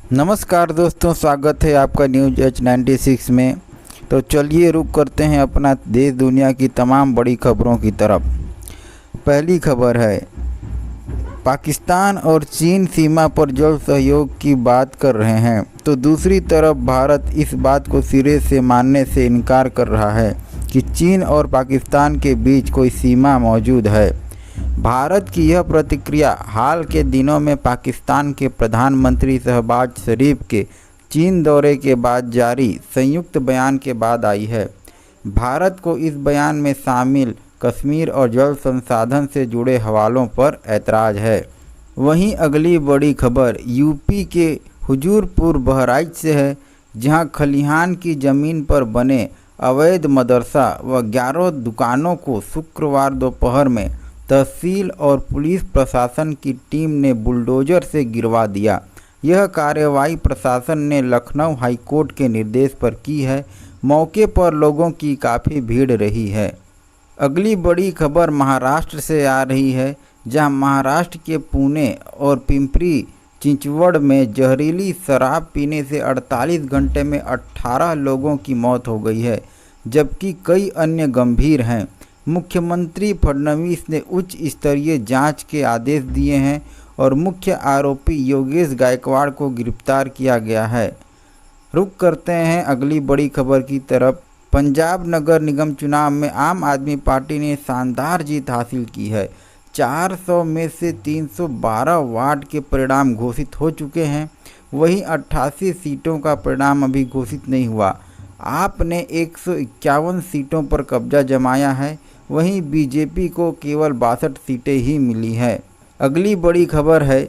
नमस्कार दोस्तों, स्वागत है आपका न्यूज H96 में। तो चलिए रुक करते हैं अपना देश दुनिया की तमाम बड़ी खबरों की तरफ। पहली खबर है, पाकिस्तान और चीन सीमा पर जल सहयोग की बात कर रहे हैं, तो दूसरी तरफ भारत इस बात को सिरे से मानने से इनकार कर रहा है कि चीन और पाकिस्तान के बीच कोई सीमा मौजूद है। भारत की यह प्रतिक्रिया हाल के दिनों में पाकिस्तान के प्रधानमंत्री शहबाज शरीफ के चीन दौरे के बाद जारी संयुक्त बयान के बाद आई है। भारत को इस बयान में शामिल कश्मीर और जल संसाधन से जुड़े हवालों पर ऐतराज़ है। वहीं अगली बड़ी खबर यूपी के हुजूरपुर बहराइच से है, जहां खलिहान की ज़मीन पर बने अवैध मदरसा व 11 दुकानों को शुक्रवार दोपहर में तहसील और पुलिस प्रशासन की टीम ने बुलडोजर से गिरवा दिया। यह कार्रवाई प्रशासन ने लखनऊ हाईकोर्ट के निर्देश पर की है। मौके पर लोगों की काफ़ी भीड़ रही है। अगली बड़ी खबर महाराष्ट्र से आ रही है, जहां महाराष्ट्र के पुणे और पिंपरी चिंचवड़ में जहरीली शराब पीने से 48 घंटे में 18 लोगों की मौत हो गई है, जबकि कई अन्य गंभीर हैं। मुख्यमंत्री फडणवीस ने उच्च स्तरीय जांच के आदेश दिए हैं और मुख्य आरोपी योगेश गायकवाड़ को गिरफ्तार किया गया है। रुक करते हैं अगली बड़ी खबर की तरफ। पंजाब नगर निगम चुनाव में आम आदमी पार्टी ने शानदार जीत हासिल की है। 400 में से 312 वार्ड के परिणाम घोषित हो चुके हैं। वहीं 88 सीटों का परिणाम अभी घोषित नहीं हुआ। आप ने 151 सीटों पर कब्जा जमाया है। वहीं बीजेपी को केवल 62 सीटें ही मिली है। अगली बड़ी खबर है,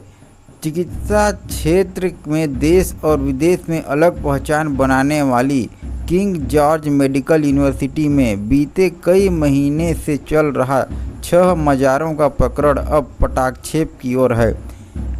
चिकित्सा क्षेत्र में देश और विदेश में अलग पहचान बनाने वाली किंग जॉर्ज मेडिकल यूनिवर्सिटी में बीते कई महीने से चल रहा 6 मज़ारों का पकड़ अब पटाक्षेप की ओर है।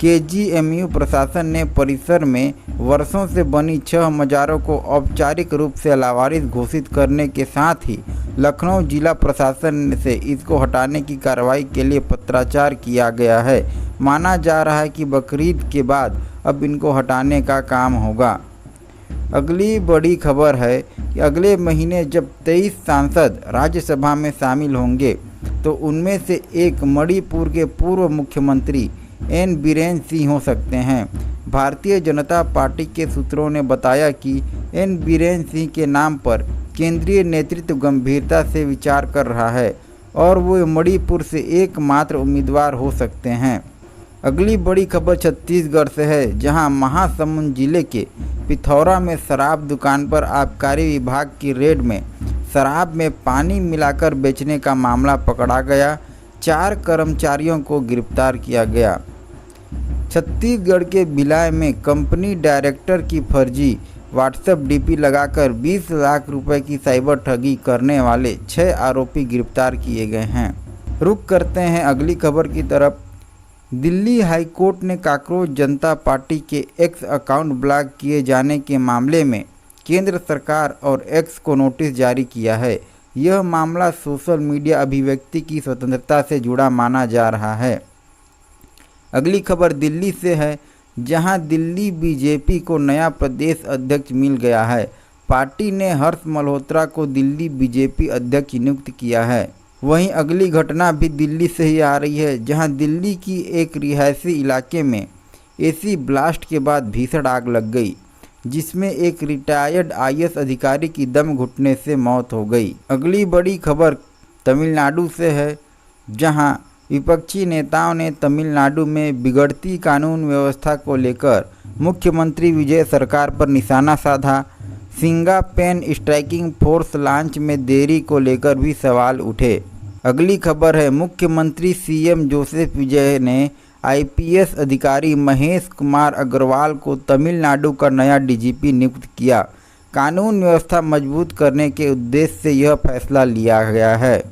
केजीएमयू प्रशासन ने परिसर में वर्षों से बनी 6 मज़ारों को औपचारिक रूप से लावारिस घोषित करने के साथ ही लखनऊ जिला प्रशासन से इसको हटाने की कार्रवाई के लिए पत्राचार किया गया है। माना जा रहा है कि बकरीद के बाद अब इनको हटाने का काम होगा। अगली बड़ी खबर है कि अगले महीने जब 23 सांसद राज्यसभा में शामिल होंगे, तो उनमें से एक मणिपुर के पूर्व मुख्यमंत्री एन बीरेन सिंह हो सकते हैं। भारतीय जनता पार्टी के सूत्रों ने बताया कि एन बीरेन सिंह के नाम पर केंद्रीय नेतृत्व गंभीरता से विचार कर रहा है और वो मणिपुर से एकमात्र उम्मीदवार हो सकते हैं। अगली बड़ी खबर छत्तीसगढ़ से है, जहां महासमुंद जिले के पिथौरा में शराब दुकान पर आबकारी विभाग की रेड में शराब में पानी मिलाकर बेचने का मामला पकड़ा गया। 4 कर्मचारियों को गिरफ्तार किया गया। छत्तीसगढ़ के भिलाई में कंपनी डायरेक्टर की फर्जी व्हाट्सएप डीपी लगाकर 20 लाख रुपए की साइबर ठगी करने वाले 6 आरोपी गिरफ्तार किए गए हैं। रुक करते हैं अगली खबर की तरफ। दिल्ली हाईकोर्ट ने कॉकरोच जनता पार्टी के एक्स अकाउंट ब्लॉक किए जाने के मामले में केंद्र सरकार और एक्स को नोटिस जारी किया है। यह मामला सोशल मीडिया अभिव्यक्ति की स्वतंत्रता से जुड़ा माना जा रहा है। अगली खबर दिल्ली से है, जहां दिल्ली बीजेपी को नया प्रदेश अध्यक्ष मिल गया है। पार्टी ने हर्ष मल्होत्रा को दिल्ली बीजेपी अध्यक्ष नियुक्त किया है। वहीं अगली घटना भी दिल्ली से ही आ रही है, जहां दिल्ली की एक रिहायशी इलाके में एसी ब्लास्ट के बाद भीषण आग लग गई, जिसमें एक रिटायर्ड आईएएस अधिकारी की दम घुटने से मौत हो गई। अगली बड़ी खबर तमिलनाडु से है, जहां विपक्षी नेताओं ने तमिलनाडु में बिगड़ती कानून व्यवस्था को लेकर मुख्यमंत्री विजय सरकार पर निशाना साधा। सिंगापेन स्ट्राइकिंग फोर्स लॉन्च में देरी को लेकर भी सवाल उठे। अगली खबर है, मुख्यमंत्री सीएम जोसेफ विजय ने आईपीएस अधिकारी महेश कुमार अग्रवाल को तमिलनाडु का नया डीजीपी नियुक्त किया। कानून व्यवस्था मजबूत करने के उद्देश्य से यह फैसला लिया गया है।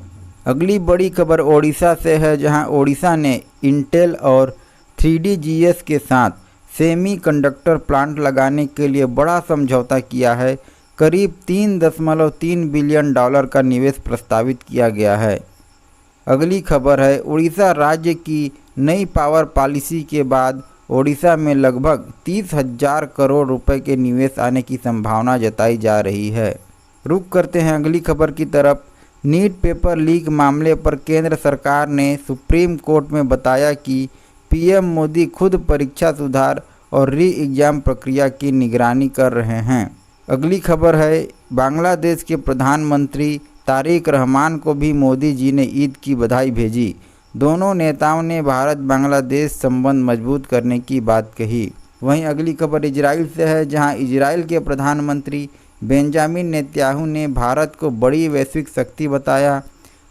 अगली बड़ी खबर ओडिशा से है, जहां ओडिशा ने इंटेल और 3DGS के साथ सेमीकंडक्टर प्लांट लगाने के लिए बड़ा समझौता किया है। करीब $3.3 बिलियन का निवेश प्रस्तावित किया गया है। अगली खबर है, उड़ीसा राज्य की नई पावर पॉलिसी के बाद ओडिशा में लगभग 30,000 करोड़ रुपए के निवेश आने की संभावना जताई जा रही है। रुक करते हैं अगली खबर की तरफ। नीट पेपर लीक मामले पर केंद्र सरकार ने सुप्रीम कोर्ट में बताया कि पीएम मोदी खुद परीक्षा सुधार और री एग्ज़ाम प्रक्रिया की निगरानी कर रहे हैं। अगली खबर है, बांग्लादेश के प्रधानमंत्री तारिक रहमान को भी मोदी जी ने ईद की बधाई भेजी। दोनों नेताओं ने भारत बांग्लादेश संबंध मजबूत करने की बात कही। वहीं अगली खबर इजराइल से है, जहां इजराइल के प्रधानमंत्री बेंजामिन नेतन्याहू ने भारत को बड़ी वैश्विक शक्ति बताया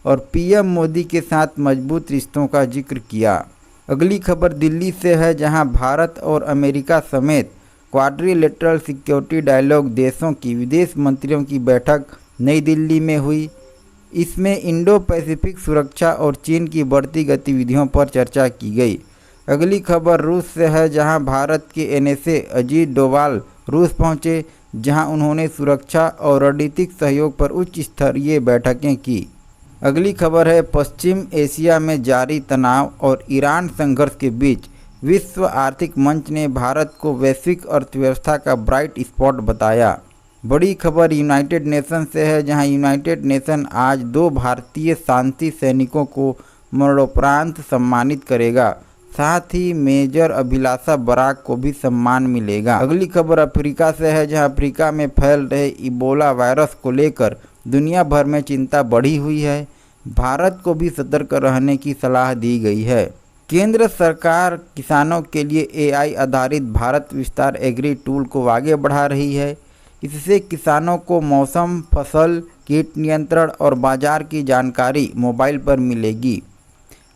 और पीएम मोदी के साथ मजबूत रिश्तों का जिक्र किया। अगली खबर दिल्ली से है, जहां भारत और अमेरिका समेत क्वाड्रिलेटरल सिक्योरिटी डायलॉग देशों की विदेश मंत्रियों की बैठक नई दिल्ली में हुई। इसमें इंडो पैसिफिक सुरक्षा और चीन की बढ़ती गतिविधियों पर चर्चा की गई। अगली खबर रूस से है, जहां भारत के एनएसए अजीत डोवाल रूस पहुंचे, जहां उन्होंने सुरक्षा और रणनीतिक सहयोग पर उच्च स्तरीय बैठकें की। अगली खबर है, पश्चिम एशिया में जारी तनाव और ईरान संघर्ष के बीच विश्व आर्थिक मंच ने भारत को वैश्विक अर्थव्यवस्था का ब्राइट स्पॉट बताया। बड़ी खबर यूनाइटेड नेशन से है, जहां यूनाइटेड नेशन आज 2 भारतीय शांति सैनिकों को मरणोपरांत सम्मानित करेगा। साथ ही मेजर अभिलाषा बराक को भी सम्मान मिलेगा। अगली खबर अफ्रीका से है, जहां अफ्रीका में फैल रहे इबोला वायरस को लेकर दुनिया भर में चिंता बढ़ी हुई है। भारत को भी सतर्क रहने की सलाह दी गई है। केंद्र सरकार किसानों के लिए एआई आधारित भारत विस्तार एग्री टूल को आगे बढ़ा रही है। इससे किसानों को मौसम, फसल, कीट नियंत्रण और बाजार की जानकारी मोबाइल पर मिलेगी।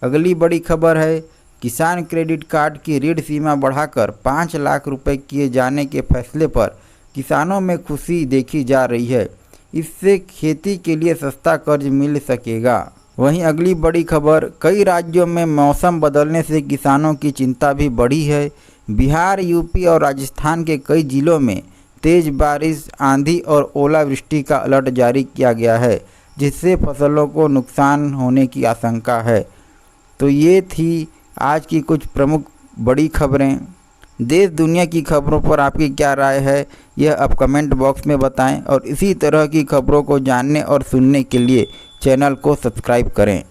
अगली बड़ी खबर है, किसान क्रेडिट कार्ड की ऋण सीमा बढ़ाकर 5 लाख रुपए किए जाने के फैसले पर किसानों में खुशी देखी जा रही है। इससे खेती के लिए सस्ता कर्ज मिल सकेगा। वहीं अगली बड़ी खबर, कई राज्यों में मौसम बदलने से किसानों की चिंता भी बढ़ी है। बिहार, यूपी और राजस्थान के कई जिलों में तेज़ बारिश, आंधी और ओलावृष्टि का अलर्ट जारी किया गया है, जिससे फसलों को नुकसान होने की आशंका है। तो ये थी आज की कुछ प्रमुख बड़ी खबरें। देश दुनिया की खबरों पर आपकी क्या राय है, यह आप कमेंट बॉक्स में बताएं और इसी तरह की खबरों को जानने और सुनने के लिए चैनल को सब्सक्राइब करें।